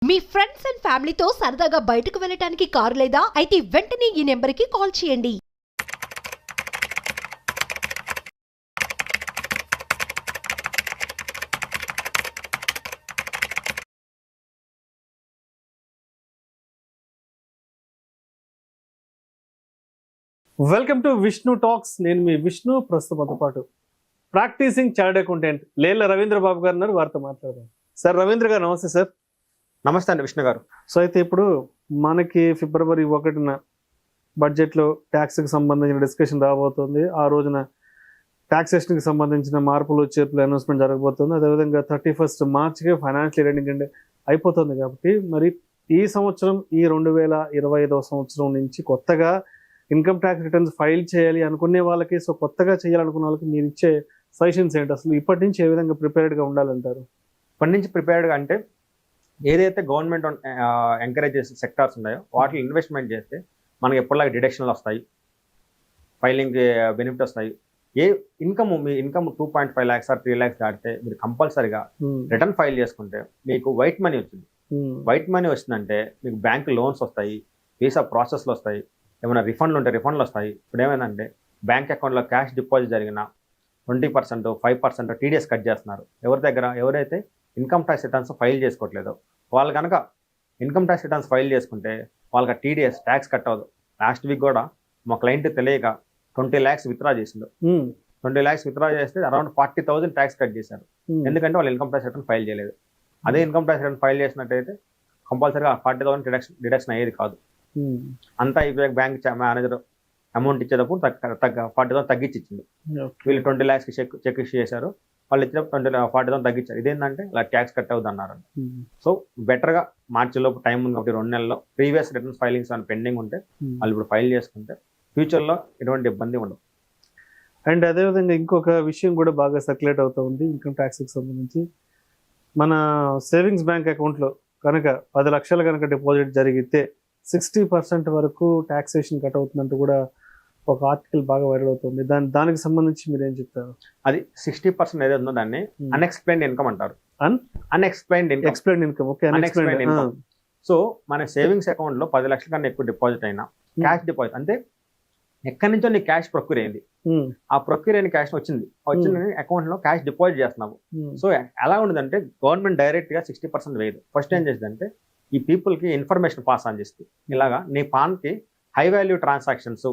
Me friends and ఫ్యామిలీతో సరదాగా బయటకు వెళ్ళటానికి కారు లేదా అయితే వెంటనే ఈ నెంబర్కి కాల్ చేయండి. Welcome to Vishnu talks. నేను మీ విష్ణు. ప్రస్తుతంతో పాటు practising chartered accountant Lella Ravindra బాబు గారు ఉన్నారు. వారితో మాట్లాడదాం. సార్ రవీంద్ర గారు నమస్తే సార్. నమస్తే అండి విష్ణు గారు. సో అయితే ఇప్పుడు మనకి ఫిబ్రవరి 1న బడ్జెట్లో ట్యాక్స్కి సంబంధించిన డిస్కషన్ రాబోతుంది. ఆ రోజున ట్యాక్సేషన్కి సంబంధించిన మార్పులు చేర్పులు అనౌన్స్మెంట్ జరగబోతుంది. అదేవిధంగా 31 మార్చికి ఫైనాన్షియల్ ఎండింగ్ అయిపోతుంది. కాబట్టి మరి ఈ సంవత్సరం ఈ 2025 సంవత్సరం నుంచి కొత్తగా ఇన్కమ్ ట్యాక్స్ రిటర్న్స్ ఫైల్ చేయాలి అనుకునే వాళ్ళకి, సో కొత్తగా చేయాలనుకున్న వాళ్ళకి మీరు ఇచ్చే సజెషన్స్ ఏంటి? అసలు ఇప్పటి నుంచి ఏ విధంగా ప్రిపేర్డ్గా ఉండాలంటారు? ఇప్పటి నుంచి ప్రిపేర్డ్గా అంటే ఏదైతే గవర్నమెంట్ ఎంకరేజ్ చేసే సెక్టార్స్ ఉన్నాయో వాటిలో ఇన్వెస్ట్మెంట్ చేస్తే మనకి ఎప్పటిలాగా డిడక్షన్లు వస్తాయి, ఫైలింగ్ బెనిఫిట్ వస్తాయి. ఏ మీ ఇన్కమ్ 2.5 lakhs 3 lakhs దాటితే మీరు కంపల్సరీగా రిటర్న్ ఫైల్ చేసుకుంటే మీకు వైట్ మనీ వచ్చింది. వైట్ మనీ వచ్చిందంటే మీకు బ్యాంక్ లోన్స్ వస్తాయి, వీసా ప్రాసెస్లు వస్తాయి, ఏమైనా రిఫండ్లు ఉంటే రిఫండ్లు వస్తాయి. ఇప్పుడు ఏమైందంటే బ్యాంక్ అకౌంట్లో క్యాష్ డిపాజిట్ జరిగిన 20%, 5% టీడీఎస్ కట్ చేస్తున్నారు. ఎవరైతే ఇన్కమ్ ట్యాక్స్ రిటర్న్స్ ఫైల్ చేసుకోవట్లేదో వాళ్ళు కనుక ఇన్కమ్ ట్యాక్స్ రిటర్న్స్ ఫైల్ చేసుకుంటే వాళ్ళకి టీడీఎస్ ట్యాక్స్ కట్ అవ్వదు. లాస్ట్ వీక్ కూడా మా క్లయింట్ తెలియక 20 lakhs విత్డ్రా చేసిండు. 20 lakhs విత్డ్రా చేస్తే అరౌండ్ 40,000 ట్యాక్స్ కట్ చేశారు. ఎందుకంటే వాళ్ళు ఇన్కమ్ ట్యాక్స్ రిటర్న్ ఫైల్ చేయలేదు. అదే ఇన్కమ్ ట్యాక్స్ రిటర్న్ ఫైల్ చేసినట్టయితే కంపల్సరీగా 40,000 డిడక్షన్ అయ్యేది కాదు. అంతా అయిపోయాక బ్యాంక్ మేనేజర్ అమౌంట్ ఇచ్చేటప్పుడు 40,000 తగ్గించి ఇచ్చింది. వీళ్ళు 20 lakhsకి చెక్ ఇష్యూ చేశారు. వాళ్ళు ఇచ్చినప్పుడు 40,000 తగ్గించారు. ఇదేంటంటే ఇలా ట్యాక్స్ కట్ అవుతుంది అన్నారు. సో బెటర్గా మార్చిలోపు టైం ఉంది కాబట్టి 2 నెలల్లో ప్రీవియస్ రిటర్న్స్ ఫైలింగ్స్ అని పెండింగ్ ఉంటే వాళ్ళు ఇప్పుడు ఫైల్ చేసుకుంటే ఫ్యూచర్లో ఎటువంటి ఇబ్బంది ఉండదు. అండ్ అదేవిధంగా ఇంకొక విషయం కూడా బాగా సర్క్యులేట్ అవుతూ ఉంది ఇన్కమ్ ట్యాక్స్కి సంబంధించి. మన సేవింగ్స్ బ్యాంక్ అకౌంట్లో కనుక 10 లక్షలు కనుక డిపాజిట్ జరిగితే 60% వరకు ట్యాక్సేషన్ కట్ అవుతుందంటూ కూడా ఒక ఆర్టికల్ బాగా వైరల్ అవుతుంది. దానికి సంబంధించి మీరు ఏం చెప్తారు? అది 60% ఏదైతే ఉందో దాన్ని అన్ఎక్స్ప్లెయిన్డ్ ఇన్కమ్ అంటారు. Unexplained income. Okay, unexplained income. So మన సేవింగ్స్ అకౌంట్లో 10 లక్షల కన్నా ఎక్కువ డిపాజిట్ అయినా క్యాష్ డిపాజిట్ అంటే ఎక్కడి నుంచో నీ క్యాష్ ప్రొక్యూర్ అయింది, ఆ ప్రొక్యూర్ అయిన క్యాష్ వచ్చింది అకౌంట్లో క్యాష్ డిపాజిట్ చేస్తున్నావు. సో ఎలా ఉండదంటే గవర్నమెంట్ డైరెక్ట్గా 60% వేయదు. ఫస్ట్ ఏం చేసిందంటే ఈ పీపుల్కి ఇన్ఫర్మేషన్ పాస్ ఆన్ చేస్తుంది. ఇలాగా నీ పాన్కి హై వాల్యూ ట్రాన్సాక్షన్స్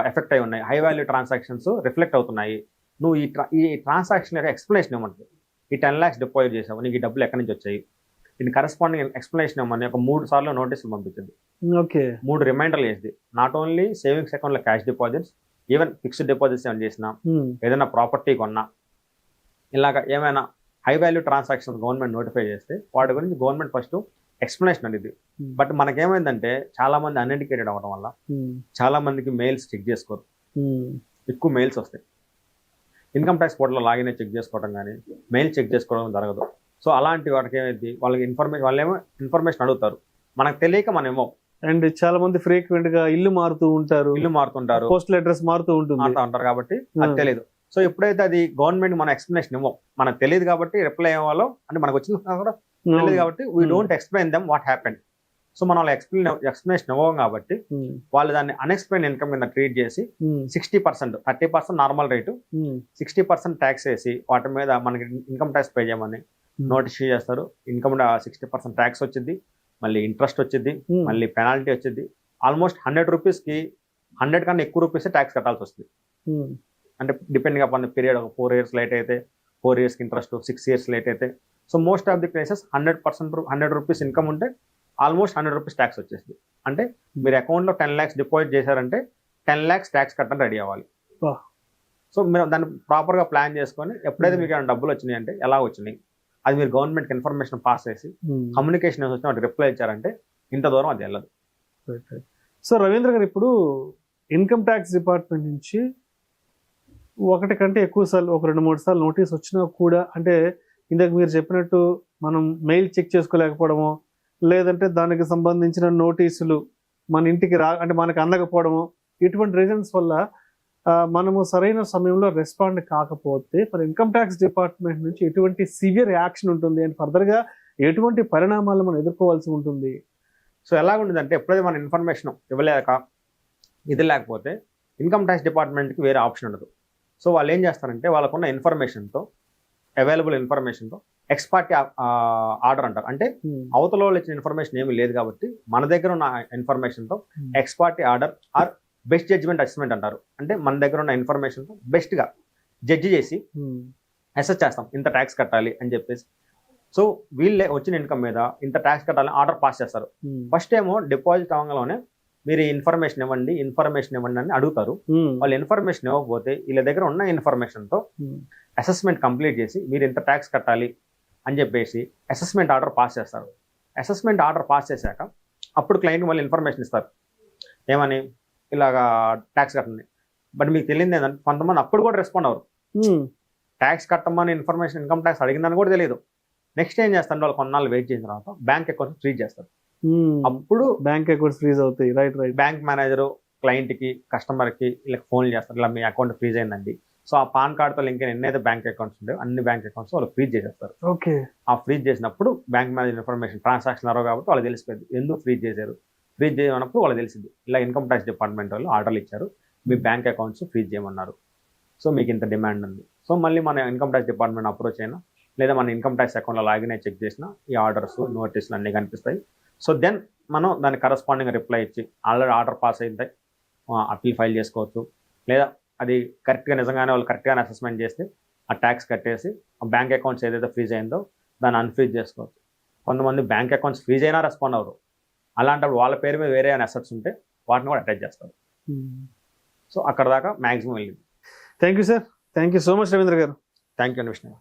ఎఫెక్ట్ అయి ఉన్నాయి, హై వాల్యూ ట్రాన్సాక్షన్స్ రిఫ్లెక్ట్ అవుతున్నాయి. నువ్వు ఈ ట్రాన్సాక్షన్ యొక్క ఎక్స్ప్లెనేషన్ ఇవ్వమంటుంది. ఈ 10 lakhs డిపాజిట్ చేసావు, నీకు ఈ డబ్బులు ఎక్కడి నుంచి వచ్చాయి, దీని కరెస్పాండింగ్ ఎక్స్ప్లెనేషన్ ఇవ్వమని ఒక 3 సార్లు నోటీసులు పంపించింది. ఓకే, 3 రిమైండర్లు వేసింది. నాట్ ఓన్లీ సేవింగ్స్ అకౌంట్లో cash deposits, even fixed deposits ఏమైనా చేసినా, ఏదైనా ప్రాపర్టీ కొన్నా, ఇలాగ ఏమైనా high value transactions government notify చేస్తే వాటి గురించి గవర్నమెంట్ ఫస్ట్ ఎక్స్ప్లెనేషన్ అనేది. బట్ మనకేమైందంటే చాలా మంది అన్ఎడ్యుకేటెడ్ అవ్వడం వల్ల చాలా మందికి మెయిల్స్ చెక్ చేసుకోరు, ఎక్కువ మెయిల్స్ వస్తాయి. ఇన్కమ్ ట్యాక్స్ పోర్టల్లో లాగిన్ చెక్ చేసుకోవడం కానీ మెయిల్ చెక్ చేసుకోవడం జరగదు. సో అలాంటి వాటికి ఏమైంది, వాళ్ళకి వాళ్ళేమో ఇన్ఫర్మేషన్ అడుగుతారు, మనకు తెలియక మనమేమో. అండ్ చాలా మంది ఫ్రీక్వెంట్ గా ఇల్లు మారుతుంటారు, పోస్టల్ అడ్రస్ మారుతూ ఉంటారు కాబట్టి అది తెలియదు. సో ఎప్పుడైతే అది గవర్నమెంట్ మన ఎక్స్ప్లెనేషన్ ఇవ్వం, మనకు తెలియదు కాబట్టి రిప్లై అవ్వాలో అంటే మనకు వచ్చిన కూడా తెలియదు కాబట్టి we don't explain them what happened. So మనం ఎక్స్ప్లెనేషన్ ఇవ్వం కాబట్టి వాళ్ళు దాన్ని అన్ఎక్స్ప్లెయిన్ ఇన్కమ్ కింద ట్రీట్ చేసి 60%, 30% నార్మల్ రేటు, 60% ట్యాక్స్ వేసి వాటి మీద మనకి ఇన్కమ్ ట్యాక్స్ పే చేయమని నోటీస్ చేస్తారు. ఇన్కమ్ 60% ట్యాక్స్ వచ్చింది, మళ్ళీ ఇంట్రెస్ట్ వచ్చింది, మళ్ళీ పెనాల్టీ వచ్చింది. ఆల్మోస్ట్ 100 రూపీస్కి 100 కన్నా ఎక్కువ రూపీస్ ట్యాక్స్ కట్టాల్సి వస్తుంది. అంటే డిపెండింగ్ అపాన్ ద పీరియడ్, ఒక 4 years లేట్ అయితే 4 yearsకి ఇంట్రెస్ట్, 6 years లేట్ అయితే. So most of the places 100 rupees income ఉంటే ఆల్మోస్ట్ 100 రూపీస్ ట్యాక్స్ వచ్చేస్తుంది. అంటే మీరు అకౌంట్లో 10 lakhs డిపాజిట్ చేశారంటే 10 lakhs ట్యాక్స్ కట్టడం రెడీ అవ్వాలి. సో మీరు దాన్ని ప్రాపర్గా ప్లాన్ చేసుకొని ఎప్పుడైతే మీకు ఏమైనా డబ్బులు వచ్చినాయి అంటే ఎలా వచ్చినాయి, అది మీరు గవర్నమెంట్కి ఇన్ఫర్మేషన్ పాస్ చేసి కమ్యూనికేషన్ వచ్చిన వాటి రిప్లై ఇచ్చారంటే ఇంత దూరం అది వెళ్ళదు. సో రవీంద్ర గారు, ఇప్పుడు ఇన్కమ్ ట్యాక్స్ డిపార్ట్మెంట్ నుంచి ఒకటి కంటే ఎక్కువ సార్లు, ఒక 2-3 సార్లు నోటీస్ వచ్చినా కూడా, అంటే ఇందాక మీరు చెప్పినట్టు మనం మెయిల్ చెక్ చేసుకోలేకపోవడమో, లేదంటే దానికి సంబంధించిన నోటీసులు మన ఇంటికి అంటే మనకు అందకపోవడమో, ఇటువంటి రీజన్స్ వల్ల మనము సరైన సమయంలో రెస్పాండ్ కాకపోతే మరి ఇన్కమ్ ట్యాక్స్ డిపార్ట్మెంట్ నుంచి ఎటువంటి సివియర్ యాక్షన్ ఉంటుంది అండ్ ఫర్దర్గా ఎటువంటి పరిణామాలు మనం ఎదుర్కోవాల్సి ఉంటుంది? సో ఎలా ఉండదంటే ఎప్పుడైతే మన ఇన్ఫర్మేషన్ ఇవ్వలేక ఇది లేకపోతే ఇన్కమ్ ట్యాక్స్ డిపార్ట్మెంట్కి వేరే ఆప్షన్ ఉండదు. సో వాళ్ళు ఏం చేస్తారంటే వాళ్ళకున్న ఇన్ఫర్మేషన్తో, అవైలబుల్ ఇన్ఫర్మేషన్తో ఎక్స్పార్టీ ఆర్డర్ అంటారు. అంటే అవతల వాళ్ళు ఇచ్చిన ఇన్ఫర్మేషన్ ఏమీ లేదు కాబట్టి మన దగ్గర ఉన్న ఇన్ఫర్మేషన్తో ex parte order or best judgement assessment అంటారు. అంటే మన దగ్గర ఉన్న ఇన్ఫర్మేషన్తో బెస్ట్గా జడ్జి చేసి అసెస్ చేస్తాం, ఇంత ట్యాక్స్ కట్టాలి అని చెప్పేసి. సో వీళ్ళే వచ్చిన ఇన్కమ్ మీద ఇంత ట్యాక్స్ కట్టాలని ఆర్డర్ పాస్ చేస్తారు. ఫస్ట్ ఏమో డిపాజిట్ అవ్వగానే మీరు ఇన్ఫర్మేషన్ ఇవ్వండి అని అడుగుతారు. వాళ్ళు ఇన్ఫర్మేషన్ ఇవ్వకపోతే వీళ్ళ దగ్గర ఉన్న ఇన్ఫర్మేషన్తో అసెస్మెంట్ కంప్లీట్ చేసి మీరు ఇంత ట్యాక్స్ కట్టాలి అని చెప్పేసి అసెస్మెంట్ ఆర్డర్ పాస్ చేస్తారు. అసెస్మెంట్ ఆర్డర్ పాస్ చేశాక అప్పుడు క్లయింట్ మళ్ళీ ఇన్ఫర్మేషన్ ఇస్తారు, ఏమని ఇలాగా ట్యాక్స్ కట్టండి. బట్ మీకు తెలియదు ఏంటంటే కొంతమంది అప్పుడు కూడా రెస్పాండ్ అవ్వరు. ట్యాక్స్ కట్టమని ఇన్ఫర్మేషన్ ఇన్కమ్ ట్యాక్స్ అడిగిందని కూడా తెలియదు. నెక్స్ట్ ఏం చేస్తారు, వాళ్ళు కొన్నాళ్ళు వెయిట్ చేసిన తర్వాత బ్యాంక్ అకౌంట్ ఫ్రీజ్ చేస్తారు. అప్పుడు బ్యాంక్ అకౌంట్స్ ఫ్రీజ్ అవుతాయి. రైట్. బ్యాంక్ మేనేజర్ క్లయింట్కి, కస్టమర్కి ఇలా ఫోన్ చేస్తారు, ఇలా మీ అకౌంట్ ఫ్రీజ్ అయిందండి. సో ఆ పాన్ కార్డ్తో లింక్ ఎన్నైతే బ్యాంక్ అకౌంట్స్ ఉంటాయో అన్ని బ్యాంక్ అకౌంట్స్ వాళ్ళు ఫ్రీజ్ చేసేస్తారు. ఓకే. ఆ ఫ్రీజ్ చేసినప్పుడు బ్యాంక్ మేనేజర్ ఇన్ఫర్మేషన్ ట్రాన్సాక్షన్ అరవ కాబట్టి వాళ్ళు తెలిసిపోయింది ఎందుకు ఫ్రీజ్ చేశారు. ఫ్రీజ్ చేయమన్నప్పుడు వాళ్ళు తెలిసింది ఇలా ఇన్కమ్ ట్యాక్స్ డిపార్ట్మెంట్ వాళ్ళు ఆర్డర్లు ఇచ్చారు, మీ బ్యాంక్ అకౌంట్స్ ఫ్రీజ్ చేయమన్నారు, సో మీకు ఇంత డిమాండ్ ఉంది. సో మళ్ళీ మన ఇన్కమ్ ట్యాక్స్ డిపార్ట్మెంట్ అప్రోచ్ అయినా లేదా మన ఇన్కమ్ ట్యాక్స్ అకౌంట్లో లాగిన్ అయి చెక్ చేసినా ఈ ఆర్డర్స్, నోటీసులు అన్నీ కనిపిస్తాయి. సో దెన్ మనం దానికి కరస్పాండింగ్ రిప్లై ఇచ్చి ఆల్రెడీ ఆర్డర్ పాస్ అయితే అప్పీల్ ఫైల్ చేసుకోవచ్చు. లేదా అది కరెక్ట్గా నిజంగానే వాళ్ళు కరెక్ట్గానే అసెస్మెంట్ చేస్తే ఆ ట్యాక్స్ కట్టేసి ఆ బ్యాంక్ అకౌంట్స్ ఏదైతే ఫ్రీజ్ అయిందో దాన్ని అన్ఫ్రీజ్ చేసుకోవచ్చు. కొంతమంది బ్యాంక్ అకౌంట్స్ ఫ్రీజ్ అయినా రెస్పాండ్ అవ్వరు. అలాంటప్పుడు వాళ్ళ పేరు మీద వేరే అసెట్స్ ఉంటే వాటిని కూడా అటాచ్ చేస్తారు. సో అక్కడ దాకా మ్యాక్సిమం వెళ్ళింది. Thank you sir. Thank you so much Ravindra గారు. థ్యాంక్ యూ అండి విష్ణు.